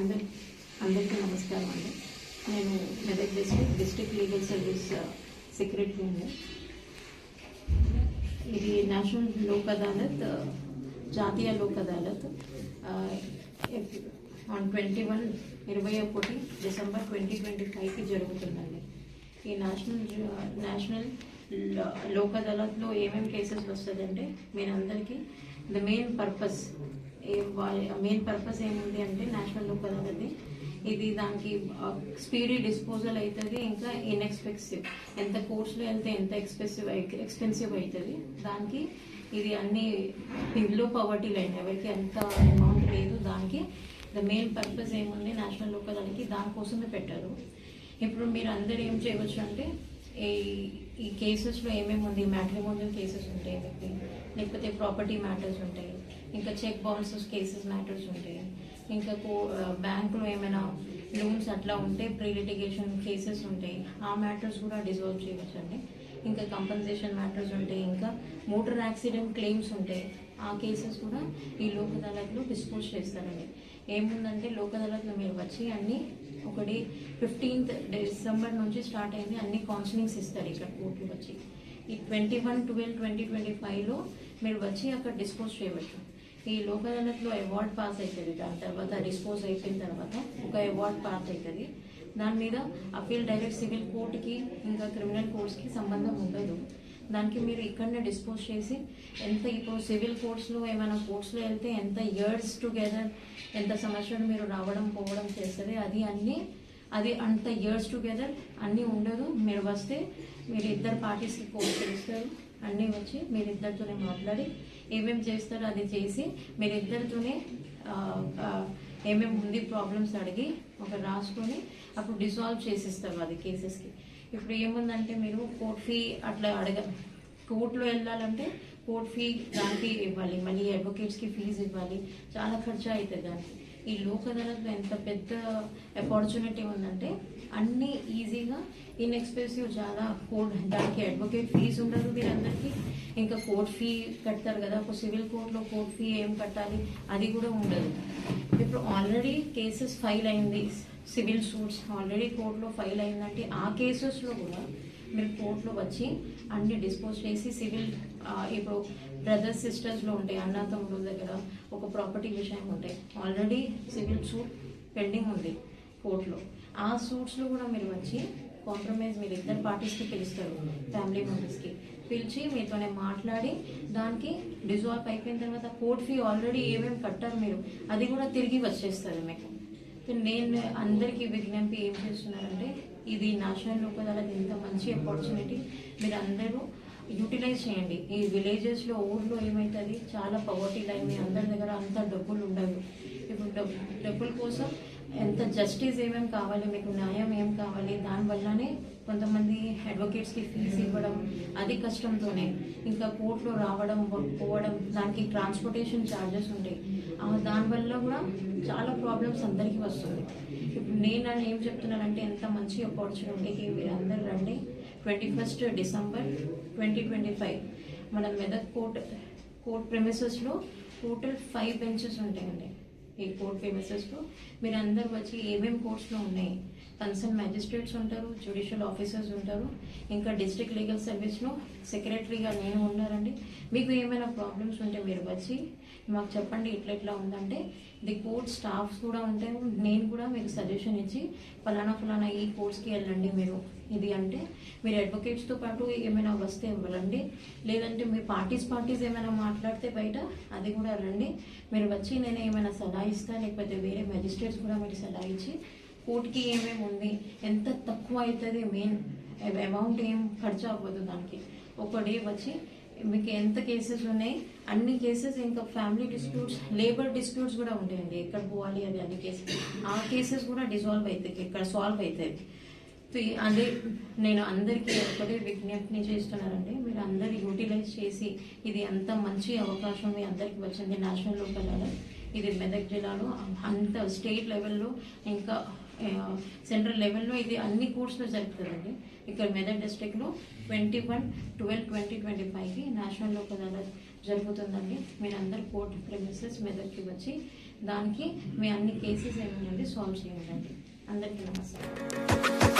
అందరికీ నమస్కారం అండి. నేను Medak district legal service secretary అండి. ఇది నేషనల్ లోక్ అదాలత్, జాతీయ లోక్ అదాలత్ ఆన్ 21 డిసెంబర్ 2025కి జరుగుతుందండి. ఈ నేషనల్ లోక్ అదాలత్లో ఏమేమి కేసెస్ వస్తుందంటే మీరందరికీ మెయిన్ పర్పస్ ఏముంది అంటే నేషనల్ లోక్ అదాలత్ ఇది దానికి స్పీడీ డిస్పోజల్ అవుతుంది. ఇంకా ఇన్ఎక్స్పెన్సివ్, ఎంత కోర్సులో వెళ్తే ఎంత ఎక్స్పెన్సివ్ అవుతుంది దానికి. ఇది అన్ని బిలో పవర్టీ లైన్, ఎవరికి ఎంత అమౌంట్ లేదు. దానికి ద మెయిన్ పర్పస్ ఏముంది నేషనల్ లోక్ అదాలత్కి, దానికోసమే పెట్టారు. ఇప్పుడు మీరు అందరు ఏం చేయవచ్చు అంటే ఈ కేసెస్లో ఏమేమి ఉంది, మ్యాట్రిమోనియల్ కేసెస్ ఉంటాయి, లేకపోతే ప్రాపర్టీ మ్యాటర్స్ ఉంటాయి, ఇంకా చెక్ బౌన్సెస్ కేసెస్ మ్యాటర్స్ ఉంటాయి, ఇంకా బ్యాంకులో ఏమైనా లోన్స్ అట్లా ఉంటే ప్రీ లిటిగేషన్ కేసెస్ ఉంటాయి, ఆ మ్యాటర్స్ కూడా డిజాల్వ్ చేయవచ్చు అండి. ఇంకా కంపన్సేషన్ మ్యాటర్స్ ఉంటాయి, ఇంకా మోటార్ యాక్సిడెంట్ క్లెయిమ్స్ ఉంటాయి, ఆ కేసెస్ కూడా ఈ లోక్ అదాలత్లో డిస్పోజ్ చేస్తారండి. ఏముందంటే లోక్ అదాలత్లో మీరు వచ్చి అన్ని 15th డిసెంబర్ నుంచి స్టార్ట్ అయింది, అన్ని కౌన్సిలింగ్స్ ఇస్తారు ఇక్కడ కోర్టులు వచ్చి. ఈ 21/12/2025లో మీరు వచ్చి అక్కడ డిస్పోజ్ చేయవచ్చు. ఈ లోక్ అదాలత్లో అవార్డ్ పాస్ అవుతుంది, దాని తర్వాత డిస్పోజ్ అయిపోయిన తర్వాత ఒక అవార్డ్ పాస్ అవుతుంది. దాని మీద అపీల్ డైరెక్ట్ సివిల్ కోర్టుకి ఇంకా క్రిమినల్ కోర్ట్స్కి సంబంధం ఉండదు. దానికి మీరు ఇక్కడనే డిస్పోజ్ చేసి ఎంత ఇప్పుడు సివిల్ కోర్ట్స్లో ఏమైనా కోర్ట్స్లో వెళ్తే ఎంత ఇయర్స్ టుగెదర్, ఎంత సంవత్సరాలు మీరు రావడం పోవడం చేస్తుంది, అది అంత ఇయర్స్ టుగెదర్ అన్నీ ఉండదు. మీరు వస్తే మీరు ఇద్దరు పార్టీస్కి కోర్టు చేస్తారు, అన్నీ వచ్చి మీరిద్దరితోనే మాట్లాడి ఏమేమి చేస్తారో అది చేసి మీరిద్దరితోనే ఏమేమి ఉంది ప్రాబ్లమ్స్ అడిగి ఒక రాసుకొని అప్పుడు డిజాల్వ్ చేసిస్తారు అది కేసెస్కి. ఇప్పుడు ఏముందంటే మీరు కోర్ట్ ఫీ అట్లా కోర్టులో వెళ్ళాలంటే కోర్ట్ ఫీ దానికి ఇవ్వాలి, మళ్ళీ అడ్వకేట్స్కి ఫీజు ఇవ్వాలి, చాలా ఖర్చు అవుతుంది దానికి. ఈ లోక్ అదాలత్లో ఎంత పెద్ద ఆపర్చునిటీ ఉందంటే అన్నీ ఈజీగా ఇన్ఎక్స్పెన్సివ్, చాలా దానికి అడ్వకేట్ ఫీజు ఉండదు మీరందరికీ. ఇంకా కోర్ట్ ఫీ కడతారు కదా, ఒక సివిల్ కోర్టులో కోర్ట్ ఫీ ఏం కట్టాలి అది కూడా ఉండదు. ఇప్పుడు ఆల్రెడీ కేసెస్ ఫైల్ అయింది, సివిల్ సూట్స్ ఆల్రెడీ కోర్టులో ఫైల్ అయిందంటే ఆ కేసెస్లో కూడా మీరు కోర్టులో వచ్చి అన్ని డిస్పోజ్ చేసి సివిల్ ఇప్పుడు బ్రదర్స్ సిస్టర్స్లో ఉంటాయి, అన్నతమ్ముల దగ్గర ఒక ప్రాపర్టీ విషయం ఉంటాయి, ఆల్రెడీ సివిల్ సూట్ పెండింగ్ ఉంది కోర్టులో. ఆ సూట్స్లో కూడా మీరు వచ్చి కాంప్రమైజ్ మీరు ఇద్దరు పార్టీస్కి పిలుస్తారు, ఫ్యామిలీ మెంబర్స్కి పిలిచి మీతోనే మాట్లాడి దానికి డిజాల్వ్ అయిపోయిన తర్వాత కోర్ట్ ఫీ ఆల్రెడీ ఏమేమి కట్టారు మీరు అది కూడా తిరిగి వచ్చేస్తుంది మీకు. నేను అందరికీ విజ్ఞప్తి ఏం చేస్తున్నారంటే ఇది నేషనల్ లోక్ అదాలత్ ఇంత మంచి ఆపర్చునిటీ, మీరు అందరూ యూటిలైజ్ చేయండి. ఈ విలేజెస్లో ఊర్లో ఏమవుతుంది, చాలా పవర్టీ లైన్, అందరి దగ్గర అంత డబ్బులు ఉండదు. ఇప్పుడు డబ్బుల కోసం ఎంత జస్టిస్ ఏమేమి కావాలి, మీకు న్యాయం ఏం కావాలి, దానివల్లనే కొంతమంది అడ్వకేట్స్కి ఫీజు ఇవ్వడం అది కష్టంతోనే, ఇంకా కోర్టులో రావడం పోవడం, దానికి ట్రాన్స్పోర్టేషన్ ఛార్జెస్ ఉంటాయి, దానివల్ల కూడా చాలా ప్రాబ్లమ్స్ అందరికీ వస్తుంది. ఇప్పుడు నేను ఏం చెప్తున్నానంటే ఎంత మంచి ఆపర్చునిటీకి మీరు అందరు రండి. 21 డిసెంబర్ 2025 మన మెదక్ కోర్ట్ ప్రెమిసెస్లో టోటల్ 5 బెంచెస్ ఉంటాయండి. ఈ కోర్ట్ ప్రెమిసెస్లో మీరు అందరు వచ్చి ఏమేమి కోర్ట్స్లో ఉన్నాయి, కన్సర్న్ మ్యాజిస్ట్రేట్స్ ఉంటారు, జ్యుడిషియల్ ఆఫీసర్స్ ఉంటారు, ఇంకా డిస్ట్రిక్ట్ లీగల్ సర్వీస్లో సెక్రటరీగా నేను ఉన్నారండి. మీకు ఏమైనా ప్రాబ్లమ్స్ ఉంటే మీరు వచ్చి మాకు చెప్పండి, ఇట్లా ఉందంటే ది కోర్ట్ స్టాఫ్స్ కూడా ఉంటాయి, నేను కూడా మీకు సజెషన్ ఇచ్చి ఫలానా ఈ కోర్ట్స్కి వెళ్ళండి మీరు, ఇది అంటే మీరు అడ్వకేట్స్తో పాటు ఏమైనా వస్తే ఇవ్వాలండి, లేదంటే మీ పార్టీస్ ఏమైనా మాట్లాడితే బయట అది కూడా రండి. మీరు వచ్చి నేను ఏమైనా సలహా ఇస్తాను, లేకపోతే వేరే మ్యాజిస్ట్రేట్స్ కూడా మీరు సలహా ఇచ్చి కోర్టుకి ఏమేమి ఉంది, ఎంత తక్కువ అవుతుంది, మెయిన్ అమౌంట్ ఏం ఖర్చు అవ్వదు దానికి. ఒక డే వచ్చి మీకు ఎంత కేసెస్ ఉన్నాయి అన్ని కేసెస్, ఇంకా ఫ్యామిలీ డిస్ప్యూట్స్, లేబర్ డిస్ప్యూట్స్ కూడా ఉంటాయండి, ఎక్కడ పోవాలి అది అన్ని కేసెస్, ఆ కేసెస్ కూడా డిజాల్వ్ అవుతాయి, ఇక్కడ సాల్వ్ అవుతాయి. అదే నేను అందరికీ ఒకటే విజ్ఞప్తి చేస్తున్నానంటే మీరు అందరు యూటిలైజ్ చేసి, ఇది అంత మంచి అవకాశం మీ అందరికీ వచ్చింది నేషనల్ లోక్ అదాలత్. ఇది మెదక్ జిల్లాలో అంత స్టేట్ లెవెల్లో ఇంకా సెంట్రల్ లెవెల్లో ఇది అన్ని కోర్ట్స్లో జరుగుతుందండి. ఇక్కడ మెదక్ డిస్ట్రిక్ట్లో 21/12/2025కి నేషనల్ లోక్ అదాలత్ జరుగుతుందండి. మీరు అందరు కోర్ట్ ప్రెమిసెస్ మెదక్కి వచ్చి దానికి మీ అన్ని కేసెస్ ఏమైనా సాల్వ్ చేయండి. అందరికీ నమస్కారం.